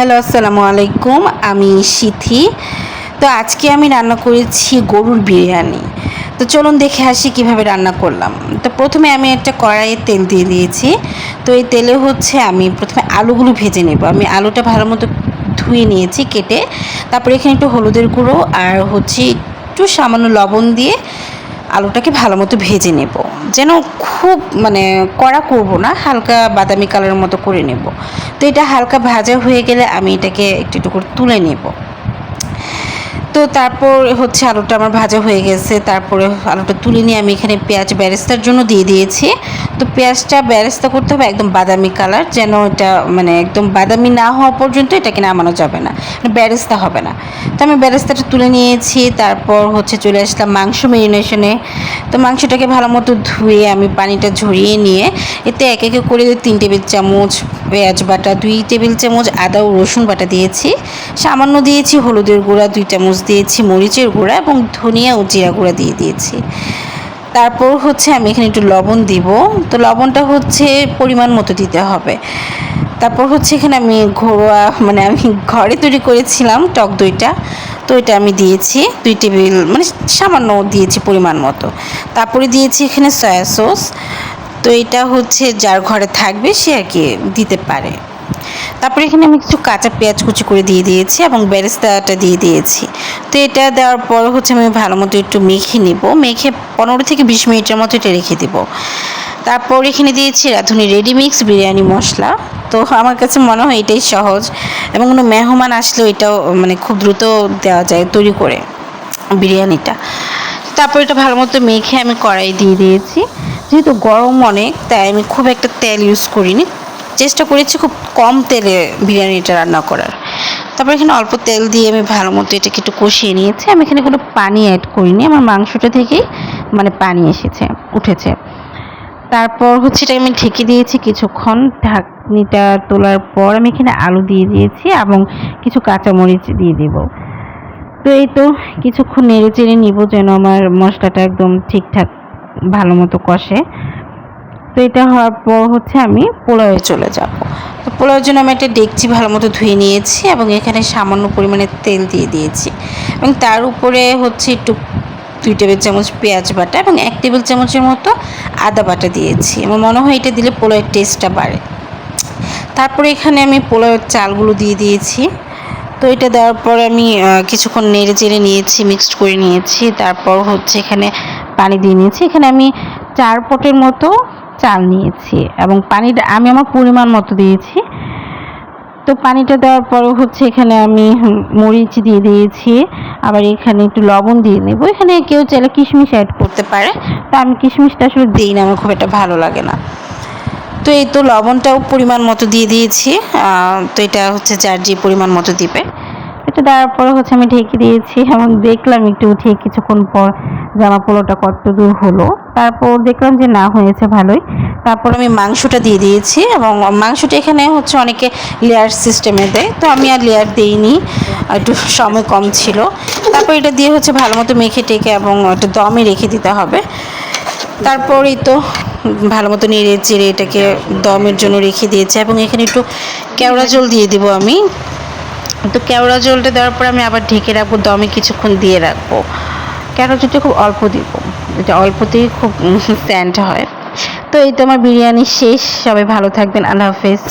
Hello, আসসালামু আলাইকুম। আমি সিথি। তো আজকে আমি রান্না করেছি গরুর বিরিয়ানি। তো চলুন দেখে আসি কীভাবে রান্না করলাম। তো প্রথমে আমি একটা কড়াইয়ে তেল দিয়ে দিয়েছি। তো এই তেলে আমি প্রথমে আলুগুলো ভেজে নেব। আমি আলুটা ভালো মতো ধুয়ে নিয়েছি কেটে। তারপরে এখানে একটু হলুদের গুঁড়ো আর একটু সামান্য লবণ দিয়ে আলুটাকে ভালো মতো ভেজে নেব, যেন খুব কড়া করব না, হালকা বাদামি কালারের মতো করে নেব। তো এটা হালকা ভাজা হয়ে গেলে আমি এটাকে একটু একটু করে তুলে নেব। তো তারপর আলুটা আমার ভাজা হয়ে গেছে। তারপরে আলুটা তুলে নিয়ে আমি এখানে পেঁয়াজ বেরেস্তার জন্য দিয়ে দিয়েছি। তো পেঁয়াজটা বেরেস্তা করতে হবে একদম বাদামি কালার, যেন এটা একদম বাদামি না হওয়া পর্যন্ত এটাকে নামানো যাবে না, বেরেস্তা হবে না। তো আমি বেরেস্তাটা তুলে নিয়েছি। তারপর চলে আসলাম মাংস ম্যারিনেশনে। তো মাংসটাকে ভালো মতো ধুয়ে আমি পানিটা ঝরিয়ে নিয়ে এতে এক একে করে 3 টেবিল চামচ পেঁয়াজ বাটা, 2 টেবিল চামচ আদা ও রসুন বাটা দিয়েছি, সামান্য দিয়েছি হলুদের গুঁড়া, 2 চামচ দিয়েছি মরিচের গুঁড়া এবং ধনিয়া ও জিরা গুঁড়া দিয়ে দিয়েছি। তারপর আমি এখানে একটু লবণ দিব। তো লবণটা পরিমাণ মতো দিতে হবে। তারপর এখানে আমি ঘরোয়া আমি ঘরে তৈরি করেছিলাম টক দইটা। তো এটা আমি দিয়েছি 2 টেবিল, সামান্য দিয়েছি পরিমাণ মতো। তারপরে দিয়েছি এখানে সয়া সস। তো এটা যার ঘরে থাকবে সে আর কি দিতে পারে। তারপরে এখানে আমি কিছু কাঁচা পেঁয়াজ কুচি করে দিয়ে দিয়েছি এবং বেরেস্তাটা দিয়ে দিয়েছি। তো এটা দেওয়ার পর আমি ভালো মতো একটু মেখে নেব। মেখে 15 থেকে 20 মিনিটের মতো এটা রেখে দেব। তারপর এখানে দিয়েছি রাঁধুনি রেডিমিক্স বিরিয়ানি মশলা। তো আমার কাছে মনে হয় এটাই সহজ এবং কোনো মেহমান আসলেও এটাও খুব দ্রুত দেওয়া যায় তৈরি করে বিরিয়ানিটা। তারপর এটা ভালো মতো মেখে আমি কড়াই দিয়ে দিয়েছি। যেহেতু গরম অনেক, তাই আমি খুব একটা তেল ইউজ করিনি, চেষ্টা করেছি খুব কম তেলে বিরিয়ানিটা রান্না করার। তারপর এখানে অল্প তেল দিয়ে আমি ভালো মতো এটাকে একটু কষিয়ে নিয়েছি। আমি এখানে কোনো পানি অ্যাড করিনি, আমার মাংসটা থেকেই পানি উঠেছে। তারপর এটা আমি ঢেকে দিয়েছি কিছুক্ষণ। ঢাকনিটা তোলার পর আমি এখানে আলু দিয়ে দিয়েছি এবং কিছু কাঁচামরিচ দিয়ে দেব। তো এই তো কিছুক্ষণ নেড়ে চেড়ে নিব যেন আমার মশলাটা একদম ঠিকঠাক ভালো মতো কষে। তো এটা হওয়ার পর আমি পোলাওয়ে চলে যাব। তো পোলাওয়ের জন্য আমি একটা ডেকচি ভালো মতো ধুয়ে নিয়েছি এবং এখানে সামান্য পরিমাণে তেল দিয়ে দিয়েছি এবং তার উপরে একটু 2 টেবিল চামচ পেঁয়াজ বাটা এবং 1 টেবিল চামচের মতো আদা বাটা দিয়েছি। আমার মনে হয় এটা দিলে পোলাওয়ের টেস্টটা বাড়ে। তারপরে এখানে আমি পোলাওয়ের চালগুলো দিয়ে দিয়েছি। তো এটা দেওয়ার পর আমি কিছুক্ষণ নেড়ে চেড়ে নিয়েছি, মিক্সড করে নিয়েছি। তারপর এখানে পানি দিয়ে নিয়েছি। এখানে আমি 4 পটের মতো চাল নিয়েছি এবং পানিটা আমি আমার পরিমাণ মতো দিয়েছি। তো পানিটা দেওয়ার পরও এখানে আমি মরিচ দিয়ে দিয়েছি, আবার এখানে একটু লবণ দিয়ে নেব। এখানে কেউ চাইলে কিশমিশ অ্যাড করতে পারে, তো আমি কিশমিশটা আসলে দিই না, আমার খুব একটা ভালো লাগে না। তো এই তো লবণটাও পরিমাণ মতো দিয়ে দিয়েছি। তো এটা যার যে পরিমাণ মতো দিবে। এটা দেওয়ার পরে আমি ঢেকে দিয়েছি এবং দেখলাম একটু উঠিয়ে কিছুক্ষণ পর যে আমার পোলাওটা কত দূর হলো। তারপর দেখলাম যে না, হয়েছে ভালোই। তারপর আমি মাংসটা দিয়ে দিয়েছি এবং মাংসটা এখানে অনেকে লেয়ার সিস্টেমে দেয়, তো আমি আর লেয়ার দিইনি, একটু সময় কম ছিল। তারপর এটা দিয়ে ভালো মতো মেখে টেকে এবং একটু দমে রেখে দিতে হবে। তারপরেই তো ভালো মতো নেড়ে চেড়ে এটাকে দমের জন্য রেখে দিয়েছি এবং এখানে একটু কেওড়া জল দিয়ে দিব আমি। তো কেওড়া জলটা দেওয়ার পর আমি আবার ঢেকে রাখবো, দমে কিছুক্ষণ দিয়ে রাখবো। কেওড়া জলটা খুব অল্প দিব, এটা অল্পতেই খুব সেন্ট হয়। তো এই তো আমার বিরিয়ানি শেষ। সবাই ভালো থাকবেন। আল্লাহ হাফেজ।